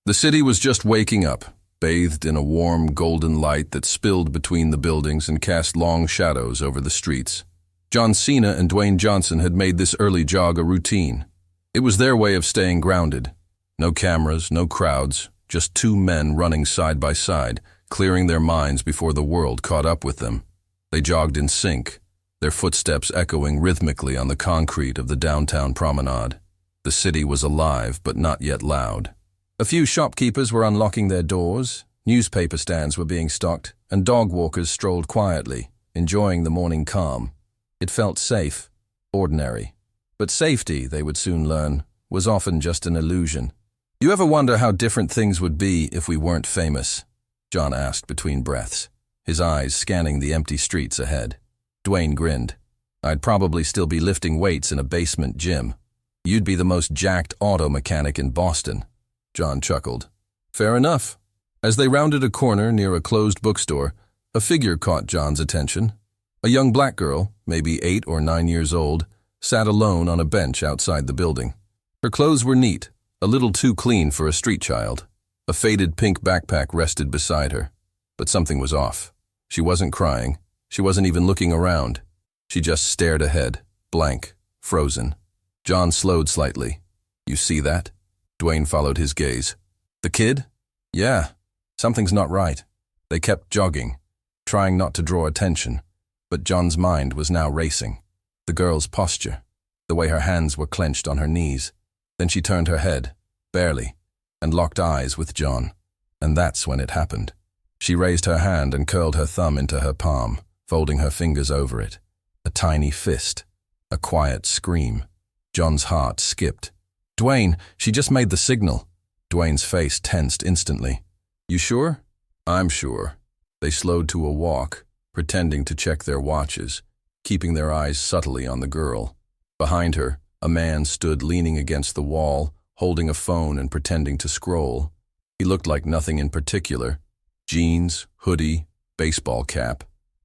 The city was just waking up, bathed in a warm, golden light that spilled between the buildings and cast long shadows over the streets. John Cena and Dwayne Johnson had made this early jog a routine. It was their way of staying grounded. No cameras, no crowds, just two men running side by side, clearing their minds before the world caught up with them. They jogged in sync, their footsteps echoing rhythmically on the concrete of the downtown promenade. The city was alive, but not yet loud. A few shopkeepers were unlocking their doors, newspaper stands were being stocked, and dog walkers strolled quietly, enjoying the morning calm. It felt safe, ordinary. But safety, they would soon learn, was often just an illusion. "You ever wonder how different things would be if we weren't famous?" John asked between breaths, his eyes scanning the empty streets ahead. Dwayne grinned. "I'd probably still be lifting weights in a basement gym. You'd be the most jacked auto mechanic in Boston." John chuckled. "Fair enough." As they rounded a corner near a closed bookstore, a figure caught John's attention. A young black girl, maybe 8 or 9 years old, sat alone on a bench outside the building. Her clothes were neat, a little too clean for a street child. A faded pink backpack rested beside her. But something was off. She wasn't crying. She wasn't even looking around. She just stared ahead, blank, frozen. John slowed slightly. "You see that?" Dwayne followed his gaze. "The kid? Yeah, something's not right." They kept jogging, trying not to draw attention, but John's mind was now racing. The girl's posture, the way her hands were clenched on her knees. Then she turned her head, barely, and locked eyes with John. And that's when it happened. She raised her hand and curled her thumb into her palm, folding her fingers over it. A tiny fist, a quiet scream. John's heart skipped. "Dwayne, she just made the signal." Dwayne's face tensed instantly. "You sure?" "I'm sure." They slowed to a walk, pretending to check their watches, keeping their eyes subtly on the girl. Behind her, a man stood leaning against the wall, holding a phone and pretending to scroll. He looked like nothing in particular. Jeans, hoodie, baseball cap.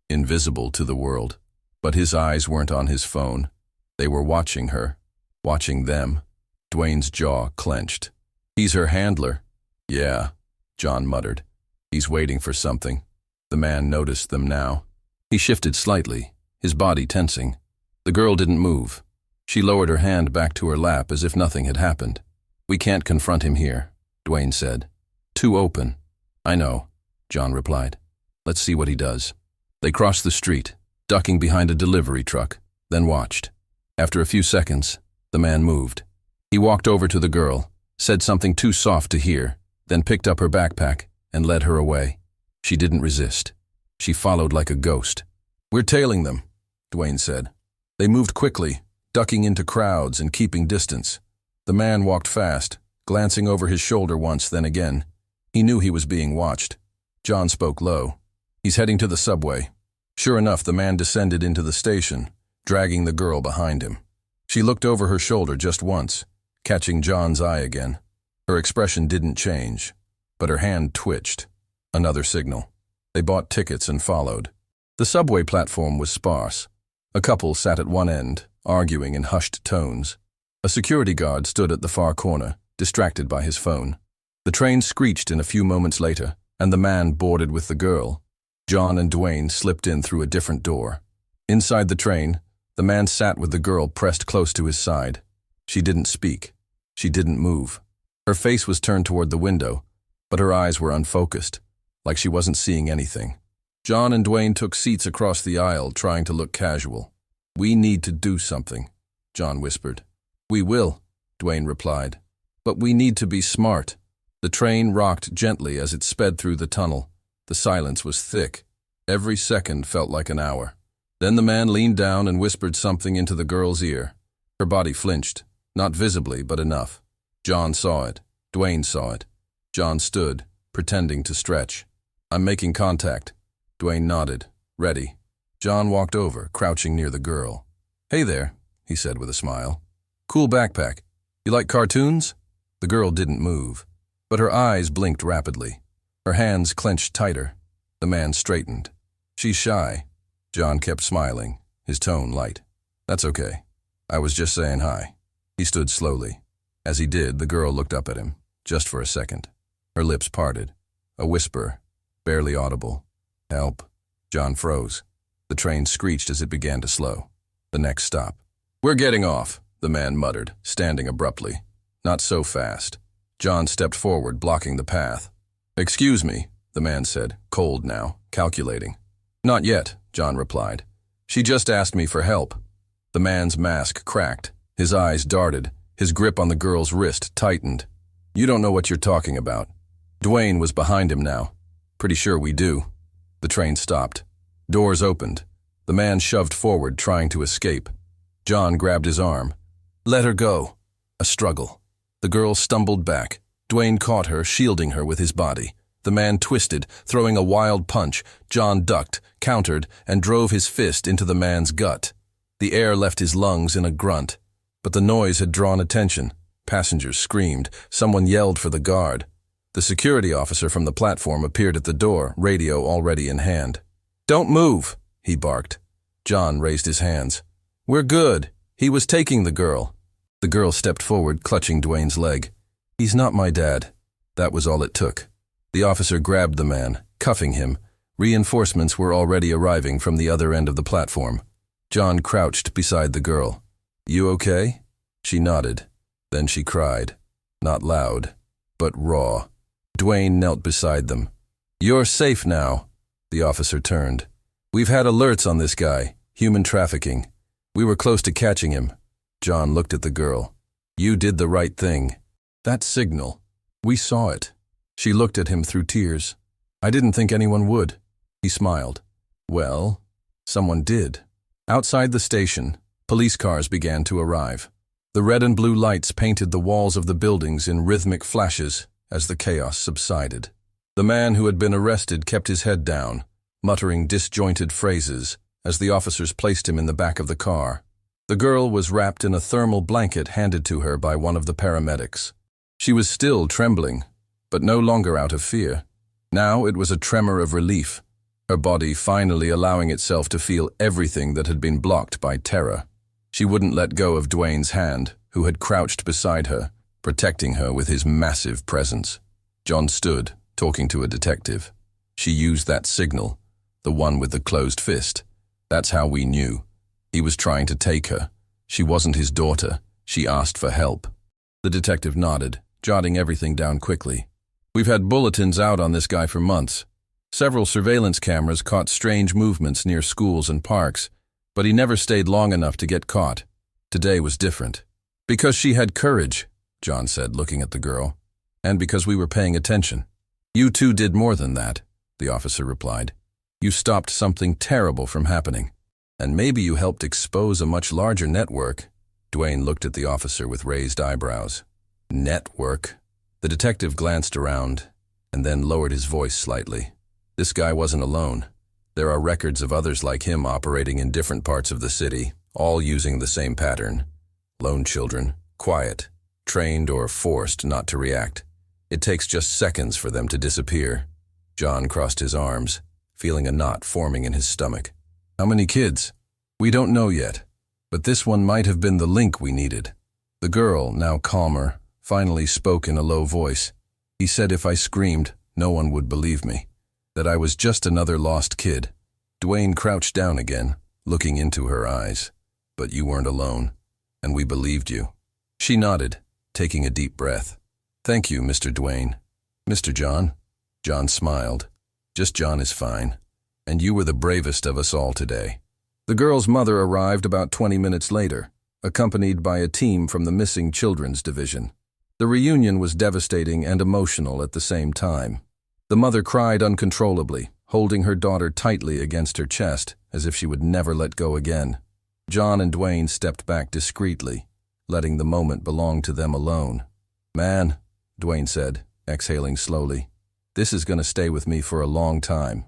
Invisible to the world. But his eyes weren't on his phone. They were watching her, watching them. Dwayne's jaw clenched. "He's her handler." "Yeah," John muttered. "He's waiting for something." The man noticed them now. He shifted slightly, his body tensing. The girl didn't move. She lowered her hand back to her lap as if nothing had happened. "We can't confront him here," Dwayne said. "Too open." "I know," John replied. "Let's see what he does." They crossed the street, ducking behind a delivery truck, then watched. After a few seconds, the man moved. He walked over to the girl, said something too soft to hear, then picked up her backpack and led her away. She didn't resist. She followed like a ghost. "We're tailing them," Dwayne said. They moved quickly, ducking into crowds and keeping distance. The man walked fast, glancing over his shoulder once, then again. He knew he was being watched. John spoke low. "He's heading to the subway." Sure enough, the man descended into the station, dragging the girl behind him. She looked over her shoulder just once, catching John's eye again. Her expression didn't change, but her hand twitched. Another signal. They bought tickets and followed. The subway platform was sparse. A couple sat at one end, arguing in hushed tones. A security guard stood at the far corner, distracted by his phone. The train screeched in a few moments later, and the man boarded with the girl. John and Dwayne slipped in through a different door. Inside the train, the man sat with the girl pressed close to his side. She didn't speak. She didn't move. Her face was turned toward the window, but her eyes were unfocused, like she wasn't seeing anything. John and Dwayne took seats across the aisle, trying to look casual. "We need to do something," John whispered. "We will," Dwayne replied. "But we need to be smart." The train rocked gently as it sped through the tunnel. The silence was thick. Every second felt like an hour. Then the man leaned down and whispered something into the girl's ear. Her body flinched, not visibly, but enough. John saw it. Dwayne saw it. John stood, pretending to stretch. "I'm making contact." Dwayne nodded, ready. John walked over, crouching near the girl. "Hey there," he said with a smile. "Cool backpack. You like cartoons?" The girl didn't move, but her eyes blinked rapidly. Her hands clenched tighter. The man straightened. "She's shy." John kept smiling, his tone light. "That's okay. I was just saying hi." He stood slowly. As he did, the girl looked up at him, just for a second. Her lips parted. A whisper, barely audible. "Help." John froze. The train screeched as it began to slow. The next stop. "We're getting off," the man muttered, standing abruptly. "Not so fast." John stepped forward, blocking the path. "Excuse me," the man said, cold now, calculating. "Not yet," John replied. "She just asked me for help." The man's mask cracked. His eyes darted. His grip on the girl's wrist tightened. "You don't know what you're talking about." Dwayne was behind him now. "Pretty sure we do." The train stopped. Doors opened. The man shoved forward, trying to escape. John grabbed his arm. "Let her go." A struggle. The girl stumbled back. Dwayne caught her, shielding her with his body. The man twisted, throwing a wild punch. John ducked, countered, and drove his fist into the man's gut. The air left his lungs in a grunt. But the noise had drawn attention. Passengers screamed. Someone yelled for the guard. The security officer from the platform appeared at the door, radio already in hand. "Don't move," he barked. John raised his hands. "We're good. He was taking the girl." The girl stepped forward, clutching Dwayne's leg. "He's not my dad." That was all it took. The officer grabbed the man, cuffing him. Reinforcements were already arriving from the other end of the platform. John crouched beside the girl. "You okay?" She nodded. Then she cried. Not loud, but raw. Dwayne knelt beside them. "You're safe now." The officer turned. "We've had alerts on this guy, human trafficking. We were close to catching him." John looked at the girl. "You did the right thing. That signal. We saw it." She looked at him through tears. "I didn't think anyone would." He smiled. "Well, someone did." Outside the station, police cars began to arrive. The red and blue lights painted the walls of the buildings in rhythmic flashes as the chaos subsided. The man who had been arrested kept his head down, muttering disjointed phrases as the officers placed him in the back of the car. The girl was wrapped in a thermal blanket handed to her by one of the paramedics. She was still trembling, but no longer out of fear. Now it was a tremor of relief, her body finally allowing itself to feel everything that had been blocked by terror. She wouldn't let go of Dwayne's hand, who had crouched beside her, protecting her with his massive presence. John stood, talking to a detective. She used that signal, the one with the closed fist. That's how we knew. He was trying to take her. She wasn't his daughter. She asked for help. The detective nodded, jotting everything down quickly. "We've had bulletins out on this guy for months. Several surveillance cameras caught strange movements near schools and parks, but he never stayed long enough to get caught. Today was different." "Because she had courage," John said, looking at the girl. "And because we were paying attention." "You two did more than that," the officer replied. "You stopped something terrible from happening. And maybe you helped expose a much larger network." Dwayne looked at the officer with raised eyebrows. "Network?" The detective glanced around and then lowered his voice slightly. "This guy wasn't alone. There are records of others like him operating in different parts of the city, all using the same pattern. Lone children, quiet, trained or forced not to react. It takes just seconds for them to disappear." John crossed his arms, feeling a knot forming in his stomach. "How many kids?" "We don't know yet, but this one might have been the link we needed." The girl, now calmer, finally spoke in a low voice. "He said if I screamed, no one would believe me, that I was just another lost kid." Dwayne crouched down again, looking into her eyes. "But you weren't alone, and we believed you." She nodded, taking a deep breath. "Thank you, Mr. Dwayne." "Mr. John?" John smiled. "Just John is fine. And you were the bravest of us all today." The girl's mother arrived about 20 minutes later, accompanied by a team from the Missing Children's Division. The reunion was devastating and emotional at the same time. The mother cried uncontrollably, holding her daughter tightly against her chest, as if she would never let go again. John and Dwayne stepped back discreetly, letting the moment belong to them alone. "Man," Dwayne said, exhaling slowly, "this is going to stay with me for a long time."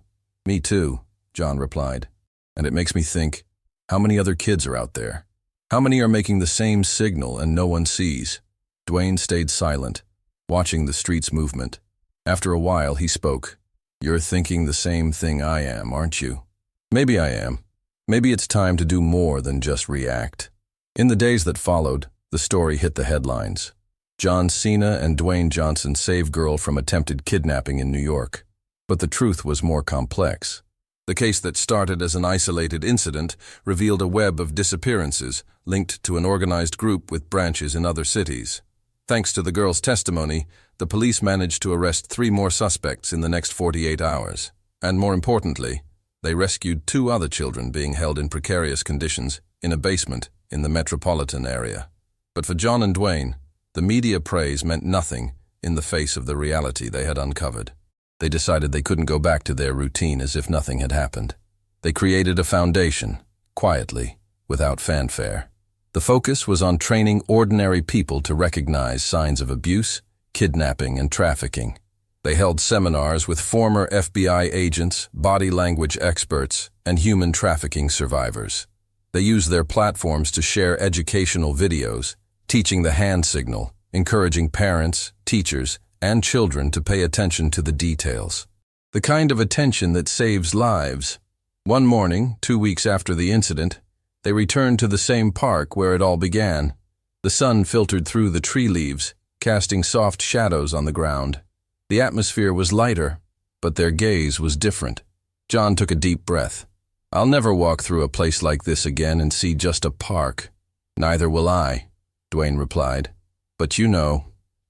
"Me too," John replied. "And it makes me think, how many other kids are out there? How many are making the same signal and no one sees?" Dwayne stayed silent, watching the street's movement. After a while, he spoke. "You're thinking the same thing I am, aren't you?" "Maybe I am. Maybe it's time to do more than just react." In the days that followed, the story hit the headlines. John Cena and Dwayne Johnson save girl from attempted kidnapping in New York. But the truth was more complex. The case that started as an isolated incident revealed a web of disappearances linked to an organized group with branches in other cities. Thanks to the girl's testimony, the police managed to arrest 3 more suspects in the next 48 hours. And more importantly, they rescued 2 other children being held in precarious conditions in a basement in the metropolitan area. But for John and Dwayne, the media praise meant nothing in the face of the reality they had uncovered. They decided they couldn't go back to their routine as if nothing had happened. They created a foundation, quietly, without fanfare. The focus was on training ordinary people to recognize signs of abuse, kidnapping, and trafficking. They held seminars with former FBI agents, body language experts, and human trafficking survivors. They used their platforms to share educational videos, teaching the hand signal, encouraging parents, teachers, and children to pay attention to the details. The kind of attention that saves lives. One morning, 2 weeks after the incident, they returned to the same park where it all began. The sun filtered through the tree leaves, casting soft shadows on the ground. The atmosphere was lighter, but their gaze was different. John took a deep breath. "I'll never walk through a place like this again and see just a park." "Neither will I," Dwayne replied. "But you know,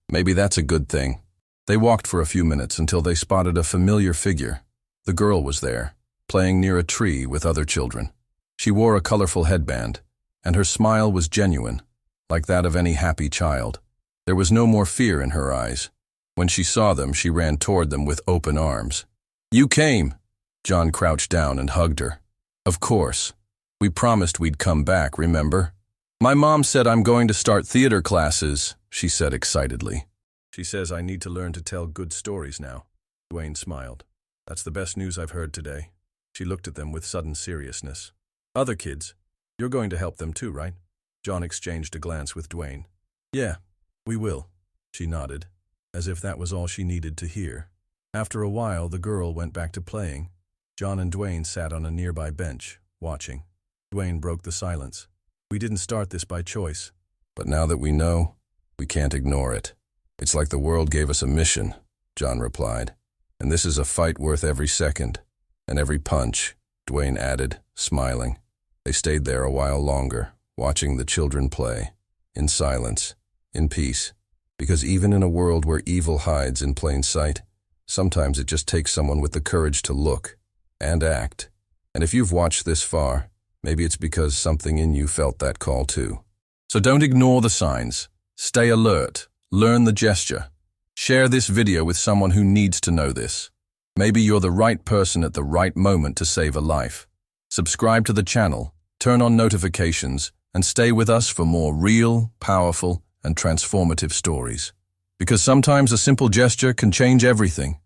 maybe that's a good thing." They walked for a few minutes until they spotted a familiar figure. The girl was there, playing near a tree with other children. She wore a colorful headband, and her smile was genuine, like that of any happy child. There was no more fear in her eyes. When she saw them, she ran toward them with open arms. "You came!" John crouched down and hugged her. "Of course. We promised we'd come back, remember? My mom said I'm going to start theater classes," she said excitedly. "She says I need to learn to tell good stories now." Dwayne smiled. "That's the best news I've heard today." She looked at them with sudden seriousness. "Other kids, you're going to help them too, right?" John exchanged a glance with Dwayne. "Yeah, we will," she nodded, as if that was all she needed to hear. After a while, the girl went back to playing. John and Dwayne sat on a nearby bench, watching. Dwayne broke the silence. "We didn't start this by choice. But now that we know, we can't ignore it. It's like the world gave us a mission," John replied. "And this is a fight worth every second. And every punch," Dwayne added, smiling. They stayed there a while longer, watching the children play, in silence, in peace. Because even in a world where evil hides in plain sight, sometimes it just takes someone with the courage to look and act. And if you've watched this far, maybe it's because something in you felt that call too. So don't ignore the signs. Stay alert. Learn the gesture. Share this video with someone who needs to know this. Maybe you're the right person at the right moment to save a life. Subscribe to the channel, turn on notifications, and stay with us for more real, powerful, and transformative stories. Because sometimes a simple gesture can change everything.